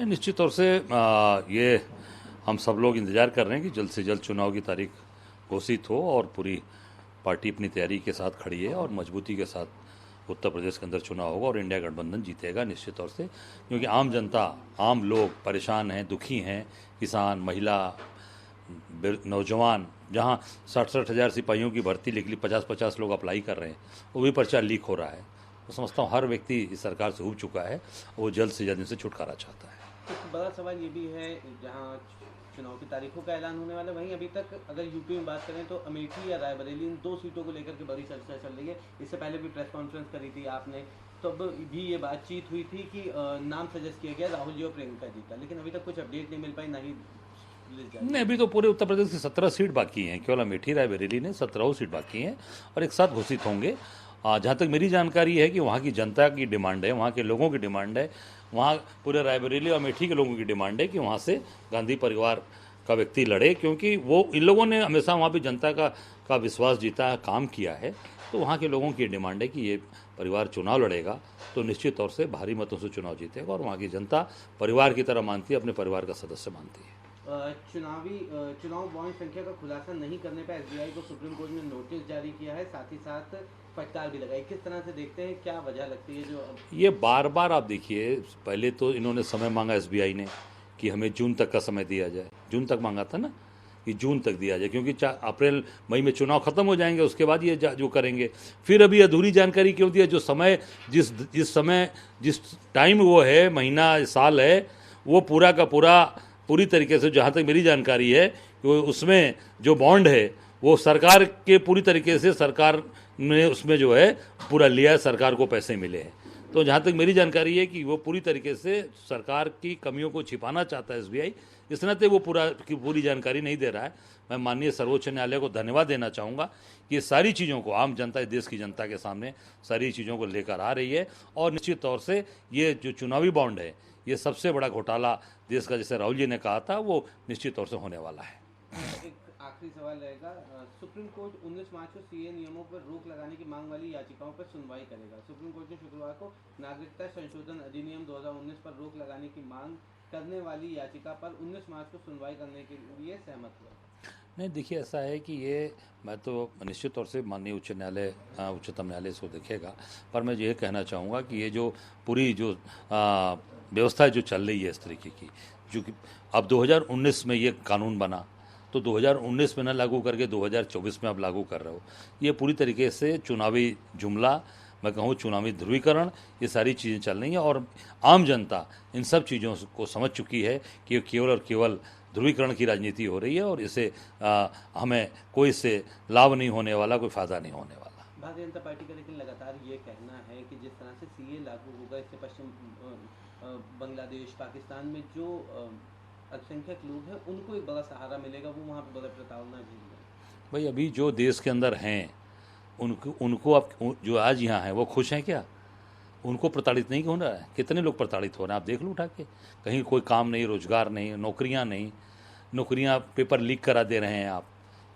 नहीं, निश्चित तौर से ये हम सब लोग इंतज़ार कर रहे हैं कि जल्द से जल्द चुनाव की तारीख घोषित हो और पूरी पार्टी अपनी तैयारी के साथ खड़ी है और मजबूती के साथ उत्तर प्रदेश के अंदर चुनाव होगा और इंडिया गठबंधन जीतेगा निश्चित तौर से, क्योंकि आम जनता, आम लोग परेशान हैं, दुखी हैं, किसान, महिला, नौजवान, जहां 60-60 हज़ार सिपाहियों की भर्ती के लिए 50-50 लोग अप्लाई कर रहे हैं, वो भी पर्चा लीक हो रहा है। तो समझता हूँ हर व्यक्ति इस सरकार से उब चुका है, वो जल्द से जल्द इनसे छुटकारा चाहता है। एक बड़ा सवाल ये भी है, जहां चुनाव की तारीखों का ऐलान होने वाला है, वहीं अभी तक अगर यूपी में बात करें तो अमेठी या रायबरेली, इन 2 सीटों को लेकर के बड़ी चर्चा चल रही है। इससे पहले भी प्रेस कॉन्फ्रेंस करी थी आपने, तब भी ये बातचीत हुई थी कि नाम सजेस्ट किया गया राहुल जी और प्रियंका जी का, लेकिन अभी तक कुछ अपडेट नहीं मिल पाई, ना ही नहीं। अभी तो पूरे उत्तर प्रदेश की 17 सीट बाकी हैं, केवल अमेठी रायबरेली ने 17 सीट बाकी हैं और एक साथ घोषित होंगे। जहाँ तक मेरी जानकारी है कि वहाँ की जनता की डिमांड है, वहाँ के लोगों की डिमांड है, वहाँ पूरे रायबरेली और अमेठी के लोगों की डिमांड है कि वहाँ से गांधी परिवार का व्यक्ति लड़े, क्योंकि वो इन लोगों ने हमेशा वहाँ पे जनता का विश्वास जीता है, काम किया है। तो वहाँ के लोगों की डिमांड है कि ये परिवार चुनाव लड़ेगा तो निश्चित तौर से भारी मतों से चुनाव जीतेगा और वहाँ की जनता परिवार की तरह मानती है, अपने परिवार का सदस्य मानती है। चुनाव बॉन्ड संख्या का खुलासा नहीं करने पर एसबीआई को सुप्रीम कोर्ट ने नोटिस जारी किया है, साथ ही साथ फटकार भी लगाई। किस तरह से देखते हैं, क्या वजह लगती है जो ये बार बार आप देखिए, पहले तो इन्होंने समय मांगा एसबीआई ने कि हमें जून तक का समय दिया जाए, जून तक मांगा था ना कि जून तक दिया जाए, क्योंकि अप्रैल मई में चुनाव खत्म हो जाएंगे, उसके बाद ये जो करेंगे। फिर अभी अधूरी जानकारी क्यों दिया? जो समय जिस टाइम वो है, महीना साल है, वो पूरा का पूरी तरीके से, जहाँ तक मेरी जानकारी है, उसमें जो बॉन्ड है वो सरकार के पूरी तरीके से सरकार ने उसमें जो है पूरा लिया है, सरकार को पैसे मिले हैं। तो जहाँ तक मेरी जानकारी है कि वो पूरी तरीके से सरकार की कमियों को छिपाना चाहता है एसबीआई, इस नाते वो पूरी जानकारी नहीं दे रहा है। मैं माननीय सर्वोच्च न्यायालय को धन्यवाद देना चाहूँगा कि ये सारी चीज़ों को आम जनता, देश की जनता के सामने सारी चीज़ों को लेकर आ रही है और निश्चित तौर से ये जो चुनावी बॉन्ड है, ये सबसे बड़ा घोटाला देश का, जैसे राहुल जी ने कहा था, वो निश्चित तौर से होने वाला है। एक आखिरी सवाल रहेगा, सुप्रीम कोर्ट 19 मार्च को सीए नियमों पर रोक लगाने की मांग वाली याचिकाओं पर सुनवाई करेगा। सुप्रीम कोर्ट ने शुक्रवार को नागरिकता संशोधन अधिनियम 2019 पर रोक लगाने की मांग करने वाली याचिका पर 19 मार्च को सुनवाई करने के लिए सहमत हुआ। नहीं, देखिए, ऐसा है कि ये, मैं तो निश्चित तौर से माननीय उच्चतम न्यायालय इसको देखेगा, पर मैं ये कहना चाहूँगा कि ये जो पूरी जो व्यवस्था जो चल रही है इस तरीके की, जो कि अब 2019 में ये कानून बना, तो 2019 में न लागू करके 2024 में आप लागू कर रहे हो, ये पूरी तरीके से चुनावी जुमला, मैं कहूँ चुनावी ध्रुवीकरण, ये सारी चीज़ें चल रही हैं और आम जनता इन सब चीज़ों को समझ चुकी है कि केवल और केवल ध्रुवीकरण की राजनीति हो रही है और इसे हमें कोई इससे लाभ नहीं होने वाला, कोई फायदा नहीं होने वाला। भारतीय जनता पार्टी का लेकिन लगातार ये कहना है कि जिस तरह से सीए लागू होगा, इससे पश्चिम बांग्लादेश, पाकिस्तान में जो अल्पसंख्यक लोग हैं उनको एक बड़ा सहारा मिलेगा, वो वहाँ पर बड़ा प्रताड़ना झेलेंगे। भाई, अभी जो देश के अंदर हैं उनको आप जो आज यहाँ हैं वो खुश हैं क्या? उनको प्रताड़ित नहीं हो रहा है? कितने लोग प्रताड़ित हो रहे हैं आप देख लो उठा के, कहीं कोई काम नहीं, रोजगार नहीं, नौकरियाँ पेपर लीक करा दे रहे हैं आप।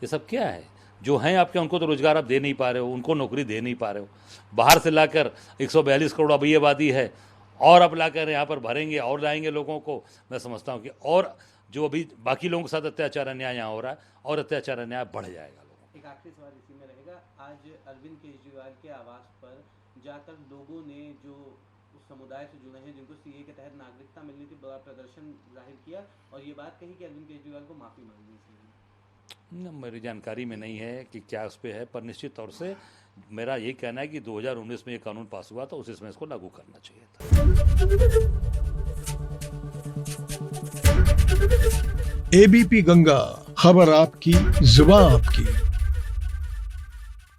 ये सब क्या है? जो हैं आपके, उनको तो रोजगार आप दे नहीं पा रहे हो, उनको नौकरी दे नहीं पा रहे हो। बाहर से लाकर 142 करोड़ अभी आबादी है और अब लाकर यहाँ पर भरेंगे और लाएंगे लोगों को। मैं समझता हूँ कि और जो अभी बाकी लोगों के साथ अत्याचार अन्याय यहाँ हो रहा है और अत्याचार अन्याय बढ़ जाएगा। एक आखिरी सवाल इसी में रहेगा, आज अरविंद केजरीवाल के आवास पर जाकर लोगों ने जो उस समुदाय से जुड़े हैं जिनको सीए के तहत नागरिकता मिलनी थी, बड़ा प्रदर्शन जाहिर किया और ये बात कही कि अरविंद केजरीवाल को माफ़ी मांगनी चाहिए। मेरी जानकारी में नहीं है कि क्या उस पर है, पर निश्चित तौर से मेरा ये कहना है कि 2019 में ये कानून पास हुआ था, उसी समय इसको लागू करना चाहिए था। एबीपी गंगा, खबर आपकी, जुबान आपकी।